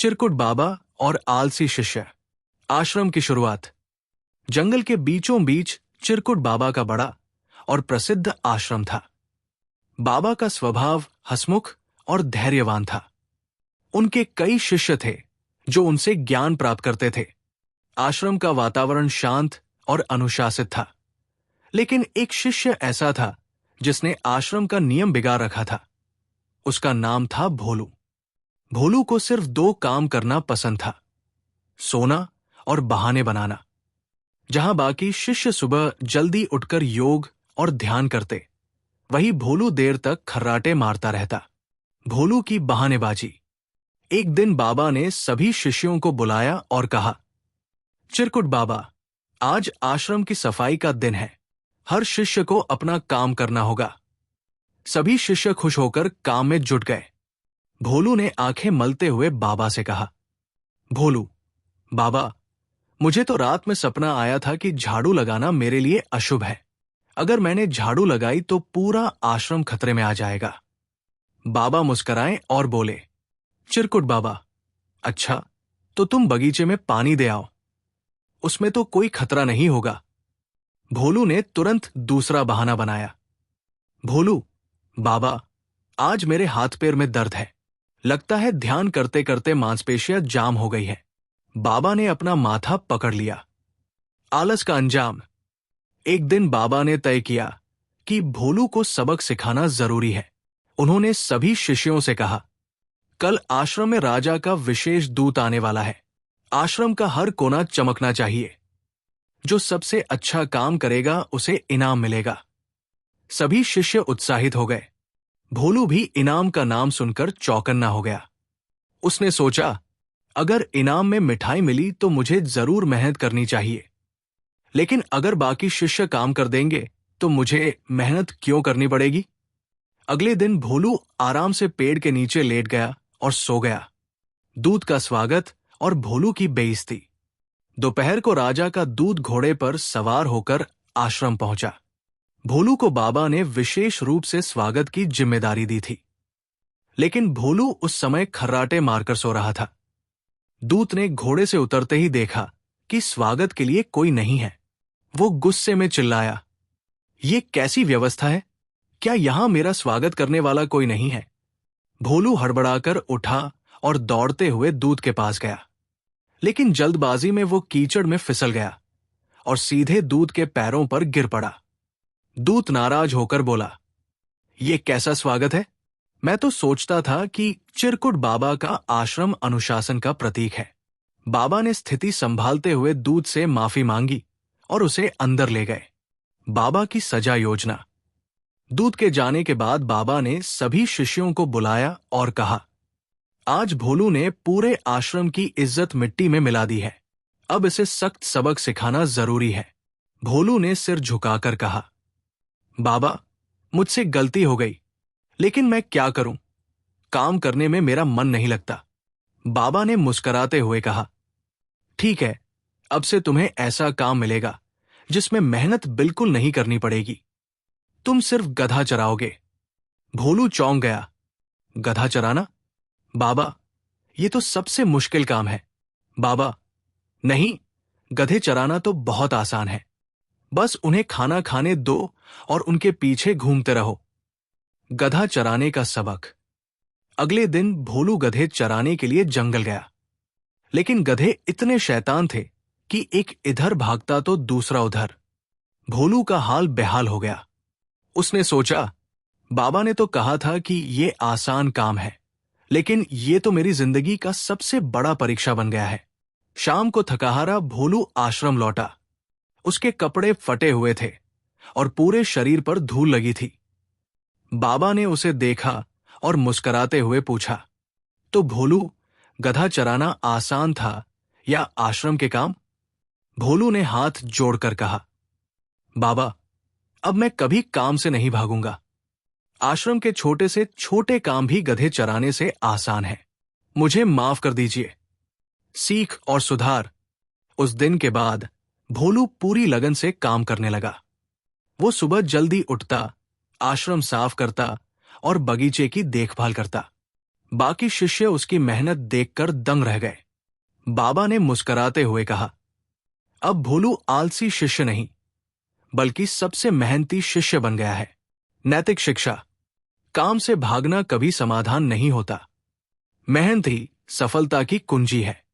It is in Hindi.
चिरकुट बाबा और आलसी शिष्य। आश्रम की शुरुआत। जंगल के बीचों बीच चिरकुट बाबा का बड़ा और प्रसिद्ध आश्रम था। बाबा का स्वभाव हंसमुख और धैर्यवान था। उनके कई शिष्य थे जो उनसे ज्ञान प्राप्त करते थे। आश्रम का वातावरण शांत और अनुशासित था। लेकिन एक शिष्य ऐसा था जिसने आश्रम का नियम बिगाड़ रखा था। उसका नाम था भोलू। भोलू को सिर्फ दो काम करना पसंद था, सोना और बहाने बनाना। जहां बाकी शिष्य सुबह जल्दी उठकर योग और ध्यान करते, वही भोलू देर तक खर्राटे मारता रहता। भोलू की बहानेबाजी। एक दिन बाबा ने सभी शिष्यों को बुलाया और कहा, चिरकुट बाबा, आज आश्रम की सफाई का दिन है। हर शिष्य को अपना काम करना होगा। सभी शिष्य खुश होकर काम में जुट गए। भोलू ने आंखें मलते हुए बाबा से कहा, भोलू, बाबा, मुझे तो रात में सपना आया था कि झाड़ू लगाना मेरे लिए अशुभ है। अगर मैंने झाड़ू लगाई तो पूरा आश्रम खतरे में आ जाएगा। बाबा मुस्कुराए और बोले, चिरकुट बाबा, अच्छा, तो तुम बगीचे में पानी दे आओ, उसमें तो कोई खतरा नहीं होगा। भोलू ने तुरंत दूसरा बहाना बनाया, भोलू, बाबा, आज मेरे हाथ पैर में दर्द है। लगता है ध्यान करते करते मांसपेशियां जाम हो गई है। बाबा ने अपना माथा पकड़ लिया। आलस का अंजाम। एक दिन बाबा ने तय किया कि भोलू को सबक सिखाना जरूरी है। उन्होंने सभी शिष्यों से कहा, कल आश्रम में राजा का विशेष दूत आने वाला है। आश्रम का हर कोना चमकना चाहिए। जो सबसे अच्छा काम करेगा उसे इनाम मिलेगा। सभी शिष्य उत्साहित हो गए। भोलू भी इनाम का नाम सुनकर चौकन्ना हो गया। उसने सोचा, अगर इनाम में मिठाई मिली तो मुझे जरूर मेहनत करनी चाहिए। लेकिन अगर बाकी शिष्य काम कर देंगे तो मुझे मेहनत क्यों करनी पड़ेगी? अगले दिन भोलू आराम से पेड़ के नीचे लेट गया और सो गया। दूत का स्वागत और भोलू की बेइज्जती। दोपहर को राजा का दूत घोड़े पर सवार होकर आश्रम पहुंचा। भोलू को बाबा ने विशेष रूप से स्वागत की जिम्मेदारी दी थी। लेकिन भोलू उस समय खर्राटे मारकर सो रहा था। दूत ने घोड़े से उतरते ही देखा कि स्वागत के लिए कोई नहीं है। वो गुस्से में चिल्लाया, ये कैसी व्यवस्था है? क्या यहां मेरा स्वागत करने वाला कोई नहीं है? भोलू हड़बड़ाकर उठा और दौड़ते हुए दूत के पास गया। लेकिन जल्दबाजी में वो कीचड़ में फिसल गया और सीधे दूत के पैरों पर गिर पड़ा। दूत नाराज होकर बोला, ये कैसा स्वागत है? मैं तो सोचता था कि चिरकुट बाबा का आश्रम अनुशासन का प्रतीक है। बाबा ने स्थिति संभालते हुए दूत से माफी मांगी और उसे अंदर ले गए। बाबा की सजा योजना। दूत के जाने के बाद बाबा ने सभी शिष्यों को बुलाया और कहा, आज भोलू ने पूरे आश्रम की इज्जत मिट्टी में मिला दी है। अब इसे सख्त सबक सिखाना जरूरी है। भोलू ने सिर झुकाकर कहा, बाबा, मुझसे गलती हो गई, लेकिन मैं क्या करूं? काम करने में मेरा मन नहीं लगता। बाबा ने मुस्कुराते हुए कहा, ठीक है, अब से तुम्हें ऐसा काम मिलेगा जिसमें मेहनत बिल्कुल नहीं करनी पड़ेगी। तुम सिर्फ गधा चराओगे। भोलू चौंक गया। गधा चराना? बाबा, ये तो सबसे मुश्किल काम है। बाबा, नहीं, गधे चराना तो बहुत आसान है। बस उन्हें खाना खाने दो और उनके पीछे घूमते रहो। गधा चराने का सबक। अगले दिन भोलू गधे चराने के लिए जंगल गया। लेकिन गधे इतने शैतान थे कि एक इधर भागता तो दूसरा उधर। भोलू का हाल बेहाल हो गया। उसने सोचा, बाबा ने तो कहा था कि ये आसान काम है, लेकिन ये तो मेरी जिंदगी का सबसे बड़ा परीक्षा बन गया है। शाम को थकाहारा भोलू आश्रम लौटा। उसके कपड़े फटे हुए थे और पूरे शरीर पर धूल लगी थी। बाबा ने उसे देखा और मुस्कुराते हुए पूछा, तो भोलू, गधा चराना आसान था या आश्रम के काम? भोलू ने हाथ जोड़कर कहा, बाबा, अब मैं कभी काम से नहीं भागूंगा। आश्रम के छोटे से छोटे काम भी गधे चराने से आसान है। मुझे माफ कर दीजिए। सीख और सुधार। उस दिन के बाद भोलू पूरी लगन से काम करने लगा। वो सुबह जल्दी उठता, आश्रम साफ करता और बगीचे की देखभाल करता। बाकी शिष्य उसकी मेहनत देखकर दंग रह गए। बाबा ने मुस्कुराते हुए कहा, अब भोलू आलसी शिष्य नहीं, बल्कि सबसे मेहनती शिष्य बन गया है। नैतिक शिक्षा। काम से भागना कभी समाधान नहीं होता। मेहनत ही सफलता की कुंजी है।